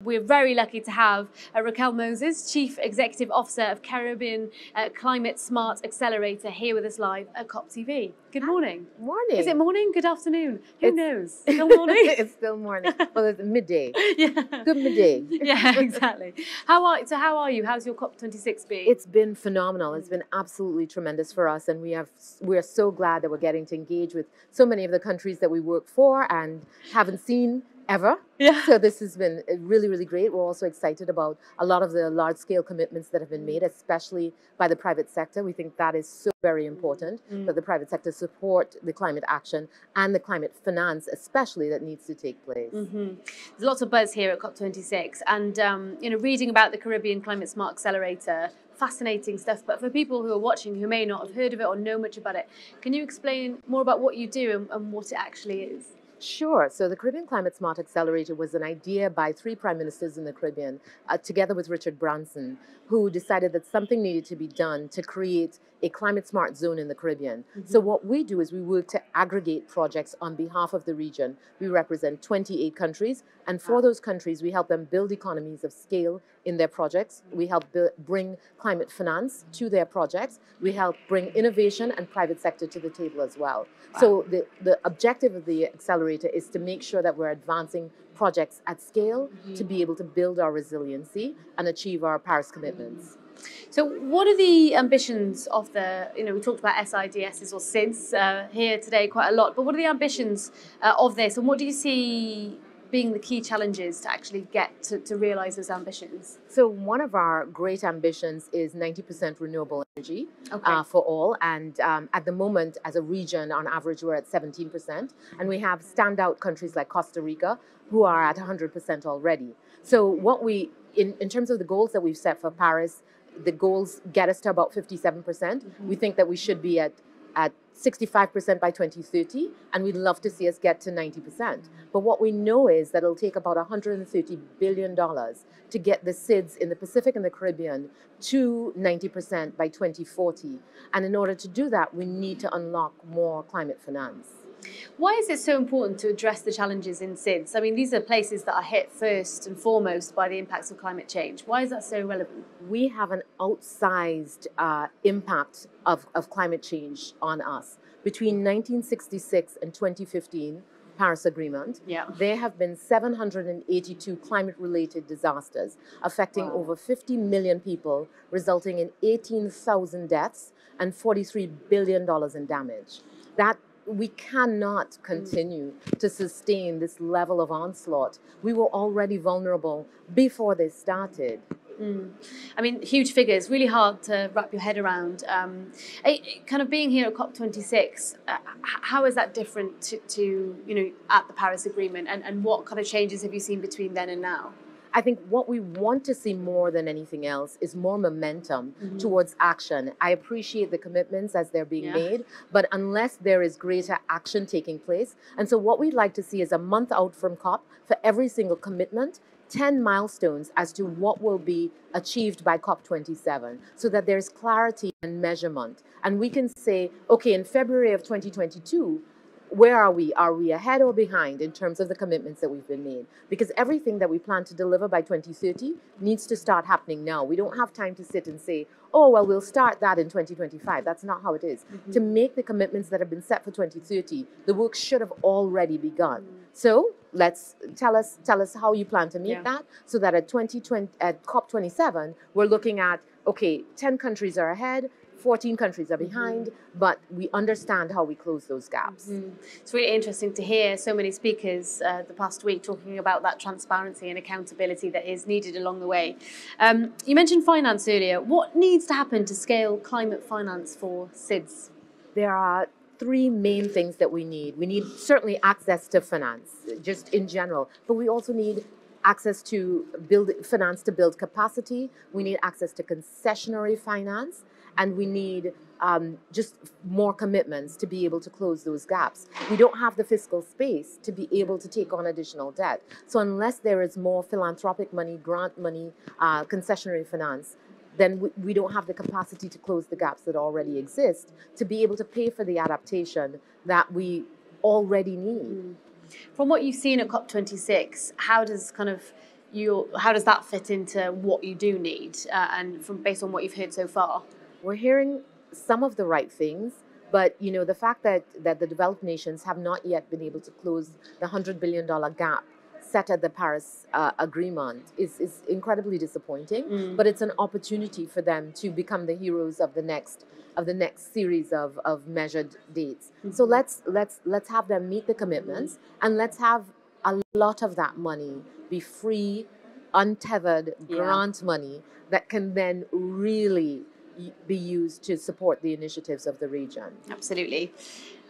We're very lucky to have Racquel Moses, Chief Executive Officer of Caribbean Climate Smart Accelerator, here with us live at COP TV. Good morning. Morning. Is it morning? Good afternoon? Who knows? Still morning? It's still morning. Well, it's midday. Yeah. Good midday. Yeah, exactly. How are you? How's your COP26 been? It's been phenomenal. It's been absolutely tremendous for us, and we are so glad that we're getting to engage with so many of the countries that we work for and haven't seen ever. Yeah. So this has been really, really great. We're also excited about a lot of the large-scale commitments that have been made, especially by the private sector. We think that is so very important, that the private sector support the climate action and the climate finance, especially, that needs to take place. There's lots of buzz here at COP26, and reading about the Caribbean Climate Smart Accelerator, fascinating stuff. But for people who are watching who may not have heard of it or know much about it, can you explain more about what you do and what it actually is? Sure. So the Caribbean Climate Smart Accelerator was an idea by 3 prime ministers in the Caribbean, together with Richard Branson, who decided that something needed to be done to create a climate smart zone in the Caribbean. So what we do is we work to aggregate projects on behalf of the region. We represent 28 countries, and for those countries, we help them build economies of scale in their projects. We help bring climate finance to their projects. We help bring innovation and private sector to the table as well. Wow. So the objective of the accelerator is to make sure that we're advancing projects at scale to be able to build our resiliency and achieve our Paris commitments. So what are the ambitions of the, we talked about SIDSs or SIDS here today quite a lot, but what are the ambitions of this, and what do you see being the key challenges to actually get to realise those ambitions? So one of our great ambitions is 90% renewable energy for all. And at the moment, as a region, on average, we're at 17%. And we have standout countries like Costa Rica who are at 100% already. So what in terms of the goals that we've set for Paris, the goals get us to about 57%. We think that we should be at 65% by 2030, and we'd love to see us get to 90%. But what we know is that it'll take about $130 billion to get the SIDS in the Pacific and the Caribbean to 90% by 2040. And in order to do that, we need to unlock more climate finance. Why is it so important to address the challenges in SIDS? I mean, these are places that are hit first and foremost by the impacts of climate change. Why is that so relevant? We have an outsized impact of climate change on us. Between 1966 and 2015, Paris Agreement, there have been 782 climate-related disasters affecting over 50 million people, resulting in 18,000 deaths and $43 billion in damage. We cannot continue to sustain this level of onslaught. We were already vulnerable before this started. I mean, huge figures, really hard to wrap your head around. Kind of being here at COP26, how is that different to at the Paris Agreement, and what kind of changes have you seen between then and now? I think what we want to see more than anything else is more momentum towards action. I appreciate the commitments as they're being made, but unless there is greater action taking place. And so what we'd like to see is a month out from COP for every single commitment, 10 milestones as to what will be achieved by COP27, so that there's clarity and measurement. And we can say, okay, in February of 2022, where are we? Are we ahead or behind in terms of the commitments that we've been made? Because everything that we plan to deliver by 2030 needs to start happening now. We don't have time to sit and say, oh, well, we'll start that in 2025. That's not how it is. To make the commitments that have been set for 2030, the work should have already begun. So let's tell us how you plan to meet that, so that at COP27, we're looking at, okay, 10 countries are ahead, 14 countries are behind, but we understand how we close those gaps. It's really interesting to hear so many speakers the past week talking about that transparency and accountability that is needed along the way. You mentioned finance earlier. What needs to happen to scale climate finance for SIDS? There are 3 main things that we need. We need certainly access to finance, just in general, but we also need access to finance to build capacity. We need access to concessionary finance. And we need just more commitments to be able to close those gaps. We don't have the fiscal space to be able to take on additional debt. So unless there is more philanthropic money, grant money, concessionary finance, then we don't have the capacity to close the gaps that already exist to be able to pay for the adaptation that we already need. From what you've seen at COP26, how does kind of how does that fit into what you do need, and based on what you've heard so far? We're hearing some of the right things, but the fact that the developed nations have not yet been able to close the $100 billion gap set at the Paris Agreement is incredibly disappointing. But it's an opportunity for them to become the heroes of the next series of measured dates. So let's have them meet the commitments, and let's have a lot of that money be free, untethered grant money that can then really be used to support the initiatives of the region. Absolutely.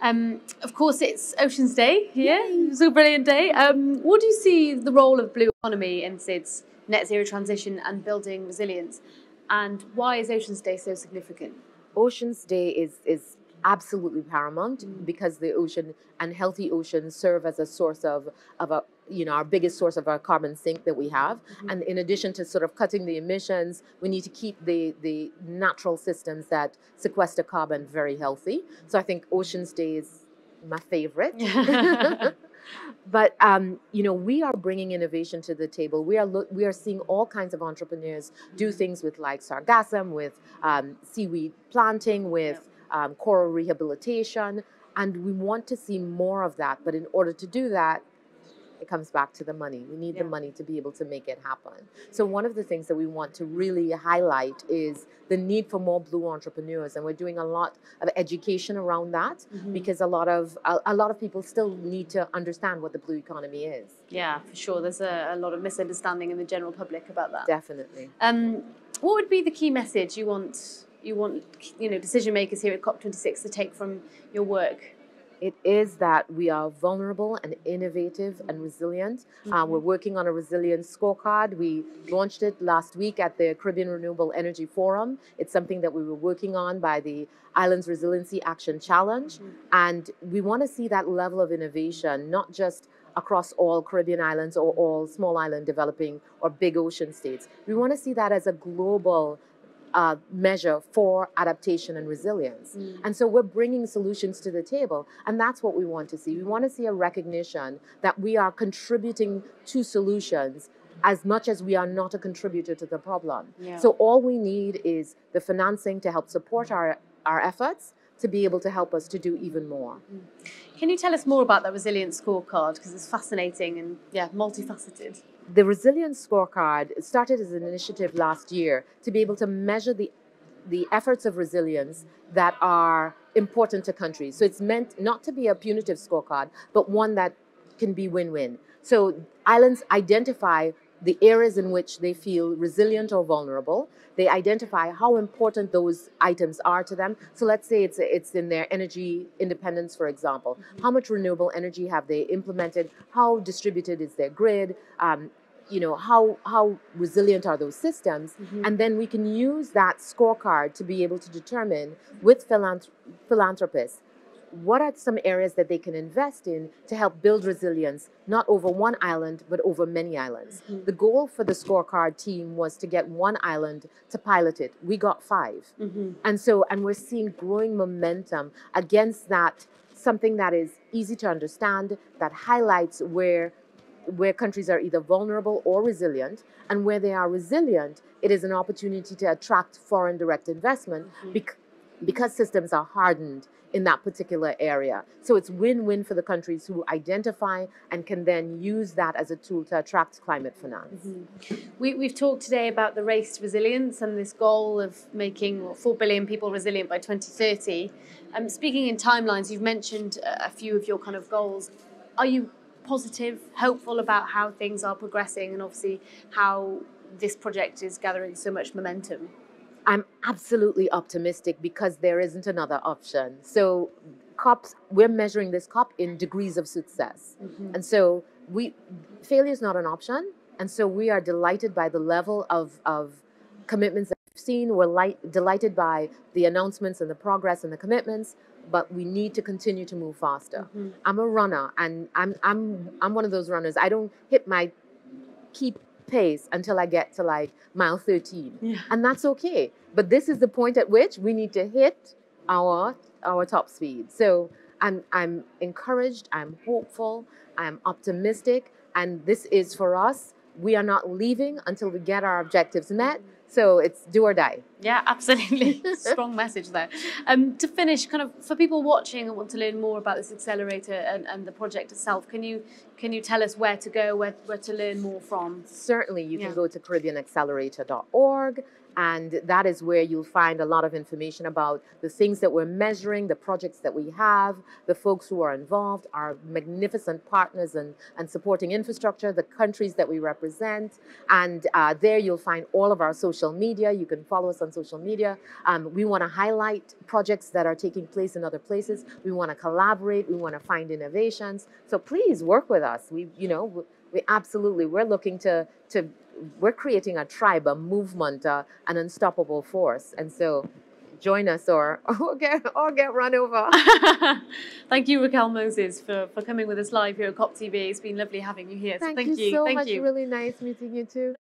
Of course, it's Oceans Day here. It's a brilliant day. What do you see the role of blue economy in SID's net zero transition and building resilience? And why is Oceans Day so significant? Oceans Day is absolutely paramount because the ocean and healthy oceans serve as a source of our biggest source of our carbon sink that we have. And in addition to sort of cutting the emissions, we need to keep the natural systems that sequester carbon very healthy. So I think Oceans Day is my favorite. But we are bringing innovation to the table. We are seeing all kinds of entrepreneurs do things with like sargassum, with seaweed planting, with coral rehabilitation, and we want to see more of that. But in order to do that, it comes back to the money. We need the money to be able to make it happen. So one of the things that we want to really highlight is the need for more blue entrepreneurs, and we're doing a lot of education around that because a lot of people still need to understand what the blue economy is. Yeah, for sure. There's a lot of misunderstanding in the general public about that. Definitely. What would be the key message you want decision makers here at COP26 to take from your work? It is that we are vulnerable and innovative and resilient. We're working on a resilience scorecard. We launched it last week at the Caribbean Renewable Energy Forum. It's something that we were working on by the Islands Resiliency Action Challenge. And we want to see that level of innovation, not just across all Caribbean islands or all small island developing or big ocean states. We want to see that as a global measure for adaptation and resilience. And so we're bringing solutions to the table, and that's what we want to see. We want to see a recognition that we are contributing to solutions as much as we are not a contributor to the problem. So all we need is the financing to help support our efforts to be able to help us to do even more. Can you tell us more about that resilience scorecard? Because it's fascinating and multifaceted. The Resilience Scorecard started as an initiative last year to be able to measure the efforts of resilience that are important to countries. So it's meant not to be a punitive scorecard, but one that can be win-win. So islands identify the areas in which they feel resilient or vulnerable. They identify how important those items are to them. So let's say it's in their energy independence, for example. How much renewable energy have they implemented? How distributed is their grid? How resilient are those systems? And then we can use that scorecard to be able to determine with philanthropists what are some areas that they can invest in to help build resilience, not over one island, but over many islands. The goal for the scorecard team was to get one island to pilot it. We got 5. And we're seeing growing momentum against that, something that is easy to understand, that highlights where countries are either vulnerable or resilient, and where they are resilient, it is an opportunity to attract foreign direct investment because systems are hardened in that particular area. So it's win-win for the countries who identify and can then use that as a tool to attract climate finance. We've talked today about the race to resilience and this goal of making 4 billion people resilient by 2030. Speaking in timelines, you've mentioned a few of your kind of goals. Are you positive, hopeful about how things are progressing and obviously how this project is gathering so much momentum? I'm absolutely optimistic because there isn't another option. So we're measuring this COP in degrees of success. And so failure is not an option. And so we are delighted by the level of commitments that we've seen. We're delighted by the announcements and the progress and the commitments, but we need to continue to move faster. I'm a runner, and I'm one of those runners. I don't hit my key pace until I get to like mile 13. And that's okay. But this is the point at which we need to hit our top speed. So I'm encouraged, I'm hopeful, I'm optimistic, and this is for us we are not leaving until we get our objectives met. So it's do or die. Yeah, absolutely. Strong message there. To finish, kind of for people watching and want to learn more about this accelerator and the project itself, can you tell us where to go, where to learn more from? Certainly, you can go to CaribbeanAccelerator.org. And that is where you'll find a lot of information about the things that we're measuring, the projects that we have, the folks who are involved, our magnificent partners and supporting infrastructure, the countries that we represent. And there you'll find all of our social media. You can follow us on social media. We want to highlight projects that are taking place in other places. We want to collaborate. We want to find innovations. So please work with us. We absolutely, we're looking we're creating a tribe, a movement, an unstoppable force. And so join us or get run over. Thank you, Racquel Moses, for coming with us live here at COP TV. It's been lovely having you here. Thank you so much. Really nice meeting you too.